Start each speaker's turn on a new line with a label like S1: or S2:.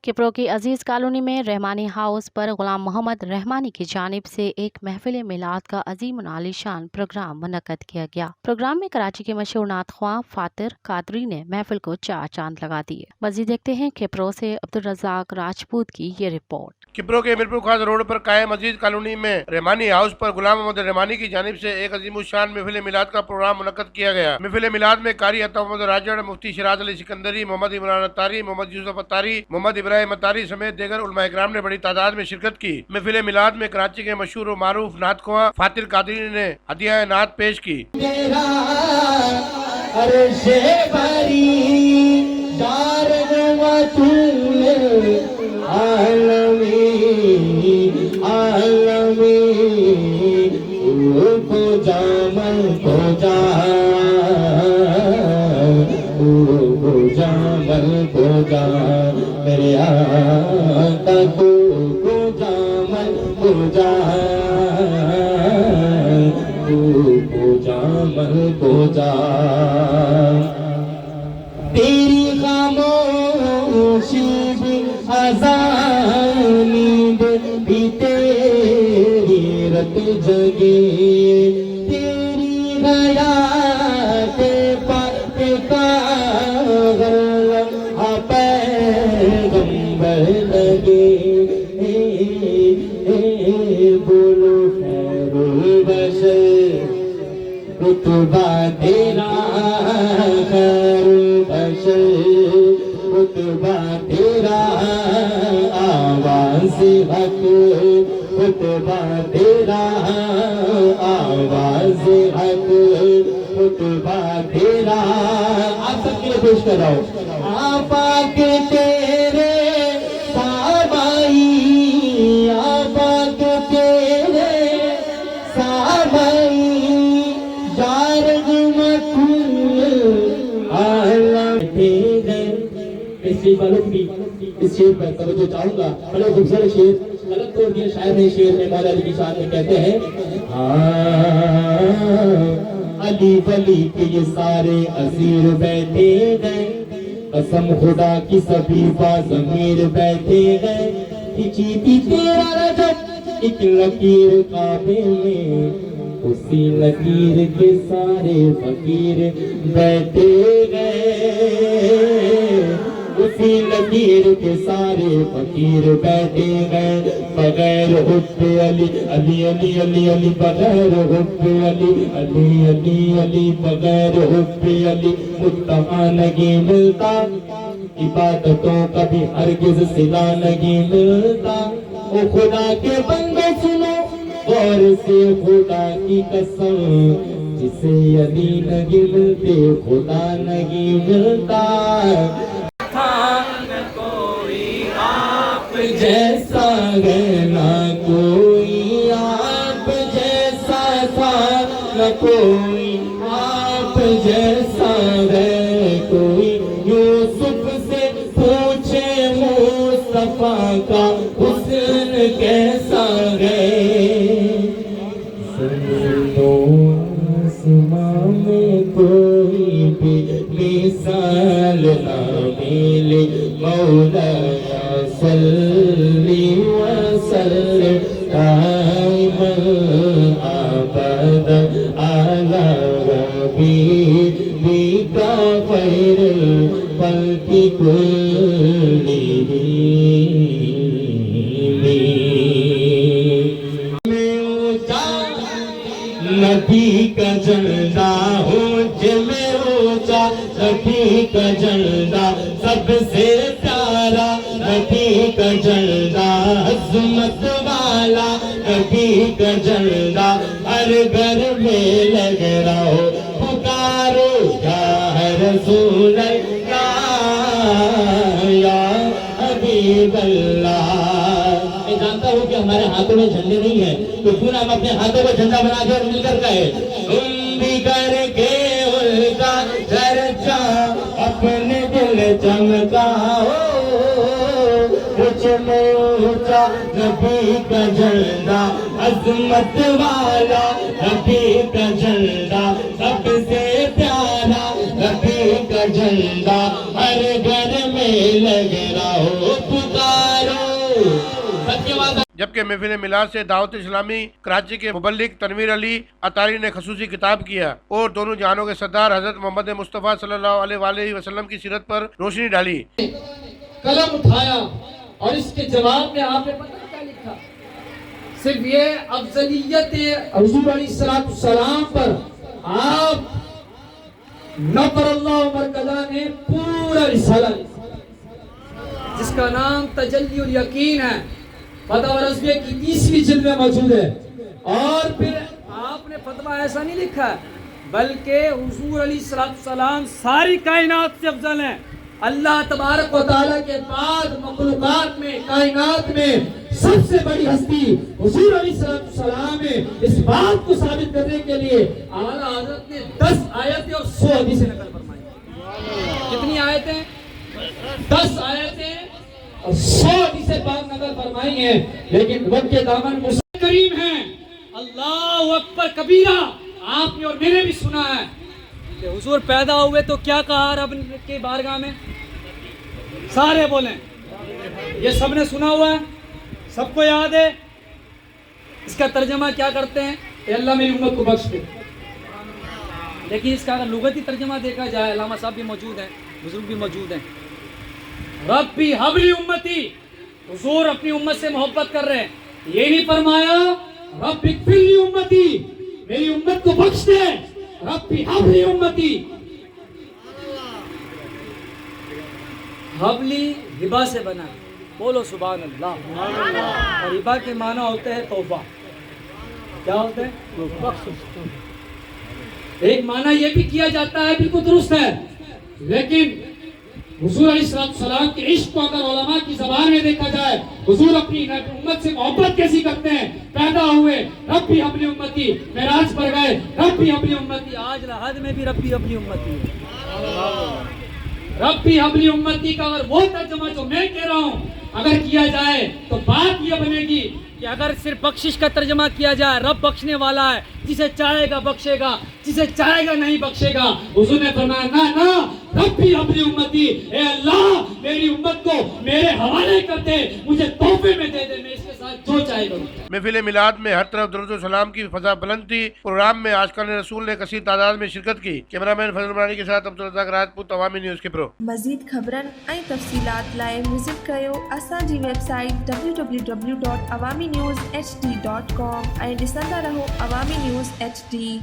S1: किप्रो की अजीज़ कॉलोनी में रहमानी हाउस पर गुलाम मोहम्मद रहमानी की जानिब से एक महफिल मिलाद का अजीम आलीशान प्रोग्राम मुनक्कद किया गया। प्रोग्राम में कराची के मशहूर नात ख्वां फातिर कादरी ने महफिल को चार चांद लगा दिए। मजीद देखते हैं किप्रो से अब्दुल रज़ाक राजपूत की ये रिपोर्ट।
S2: किप्रो के मीरपुर खास रोड पर कायम अजीज कॉलोनी में रहमानी हाउस पर गुलाम मोहम्मद रहमानी की जानिब से एक अजीमुशान महफिल मिलाद का प्रोग्राम मुनक्कद किया गया। महफिल मिलाद में कारी अता मोहम्मद राजड़, मुफ्ती शिराज अली सिकंदरी, मोहम्मद इमरान अत्तारी, मोहम्मद यूसुफ अत्तारी, मोहम्मद इब्राहिम अत्तारी समेत दीगर उलमा इकराम ने बड़ी तादाद में शिरकत की। महफिल मिलाद में कराची के मशहूर और मारूफ नात ख्वां फातिर कादरी ने हदिया नात पेश की।
S3: मेरे आका को जामल को जा जामल को जा तेरी खामोशी भी अज़ान नींद भी तेरी रत जगे तेरी हयात पाक का लगे बोलो खैरुल बशर रुतबा तेरा खैरुल बशर रुतबा तेरा आवाज़ हक रुतबा तेरा आवाज़ हक रुतबा तेरा। आप सबके लिए पेश कर रहा हूँ। आपा के तेरे इस शेर पर तवज्जो चाहूंगा। बड़े खूबसूरत शेर गलत तोड़ दिया शायर ने। शेर में मौला अली की शान में कहते हैं अली वली के ये सारे असीर बैठे गए कसम खुदा की सभी बाज़मीर बैठे गए खिंची थी तेरा रजब एक लकीर काबे में उसी लकीर के सारे फकीर बैठे गए उसी लकीर के सारे फकीर बैठे गए बगैर हुब्बे अली अली अली अली अली बगैर हुब्बे अली अली अली अली बगैर हुब्बे अली मुत्तहा नहीं मिलता इबादतों का भी हरगिज़ सिला नहीं मिलता। ओ खुदा के बंदे सुनो गौर से खुदा की कसम जिसे अली नहीं मिलते खुदा नहीं मिलता। जैसा है ना कोई आप जैसा था न कोई आप जैसा है कोई यूसुफ से पूछे मुस्तफा का हुस्न कैसा है आसमां में कोई भी मिसाल ना मिले मौला सल्ली वसल्लिम दाइमन अबदन अला हबीबिका खैरुल खल्क़ि कुल्लिहिम। नबी का झंडा ऊंच में ऊंचा नबी का झंडा सबसे प्यारा नबी का झंडा अज़मत वाला नबी का झंडा हर घर में लग रहा हो पुकारो या रसूल अल्लाह या हबीब अल्लाह। मैं जानता हूँ कि हमारे हाथों में झंडे नहीं है तो क्यों ना हम अपने हाथों को झंडा बना के और मिलकर कहे तुम भी करके उनका चर्चा अपने दिल चमकाओ में ऊंचा नबी का झंडा अज़मत वाला नबी का झंडा सबसे प्यारा नबी का झंडा हर घर में लग रहा हो पुकार
S2: जबकि महफिल मिलाद से दावत इस्लामी कराची के मुबल्लिग तनवीर अली अतारी ने खसूसी किताब किया और दोनों जहानों के सरदार हजरत मोहम्मद मुस्तफ़ा सल्लल्लाहु अलैहि वसल्लम की सीरत पर रोशनी डाली।
S4: कलम उठाया और इसके जवाब में आपने पता क्या लिखा? सिर्फ ये अफजलियत हुजूर अलैहिस्सलाम पर आप नफ़रल्लाहु मरकज़ा ने पूरा रिसाला जिसका नाम तजल्लीउल यकीन है, फतवा रज़विया की 30वीं जिल्द में मौजूद है। और फिर आपने फतवा ऐसा नहीं लिखा बल्कि हुजूर अलैहिस्सलाम सारी कायनात से अफजल हैं। अल्लाह तबारक व तआला के बाद मखलूकात में कायनात में सबसे बड़ी हस्ती हुजूर अलैहिस्सलाम है। इस बात को साबित करने के लिए आला हज़रत ने 10 आयतें और 100 हदीसें नकल फरमाई। कितनी आयतें? 10 आयतें और 100 हदीसें पाक नकल फरमाई हैं। लेकिन वक्त के दामन मुस्लिम करीम हैं। अल्लाहु अकबर कबीरा आपने और मैंने भी सुना है कि हुजूर पैदा हुए तो क्या कहा रब के बारगाह में? सारे बोलें, ये सबने सुना हुआ है, सबको याद है। इसका तर्जमा क्या करते हैं? अल्लाह मेरी उम्मत को बख्श दे। लेकिन इसका अगर लुगती तर्जमा देखा जाए, अल्लामा साहब भी मौजूद हैं, बुजुर्ग भी मौजूद हैं, रब्बी हबली उम्मती, हुजूर अपनी उम्मत से मोहब्बत कर रहे हैं। ये नहीं फरमाया रब्बी फिल्ली उम्मती, मेरी उम्मत को बख्श दे, रब्बी हबली उम्मती। हबली हिबा से बना, बोलो सुभान अल्लाह। और हिबा के माना होते हैं तौबा। क्या होते हैं? एक माना ये भी किया जाता है, बिल्कुल दुरुस्त है, लेकिन हुजूर अलैहिस्सलाम के इश्क को अगर उलमा की ज़बान में देखा जाए, हुजूर अपनी उम्मत से मोहब्बत कैसी करते हैं? पैदा हुए रब्बी हबली उम्मती, मेराज पर गए रब्बी हबली उम्मती, आज लहद में भी रब्बी हबली उम्मती। रब्बी हबली उम्मती का अगर वो तर्जुमा जो मैं कह रहा हूँ अगर किया जाए तो बात ये बनेगी कि अगर सिर्फ बख्शिश का तर्जुमा किया जाए, रब बख्शने वाला है, जिसे चाहेगा बख्शेगा, जिसे चाहेगा नहीं बख्शेगा। हुजूर ने फरमाया ना ना, रब्बी हबली उम्मती, ए अल्लाह मेरी उम्मत को मेरे हवाले कर दे, मुझे तोहफे में दे दे, मैं इसके साथ जो चाहे करूं।
S2: महफिल मिलाद में हर तरफ दुरूद व सलाम की फजा बुलंद थी। प्रोग्राम में आशिकान रसूल ने कसीर तादाद में शिरकत की। कैमरामैन फजल रानी के साथ अब्दुल रज़ाक राजपूत, अवामी न्यूज़ के प्रो।
S5: मज़ीद ख़बरन ऐं तफ़सीलात लाइ विज़िट कयो असांजी वेबसाइट www.awamiNewsHD.com ऐं ॾिसंदा रहो अवामी न्यूज़ HD।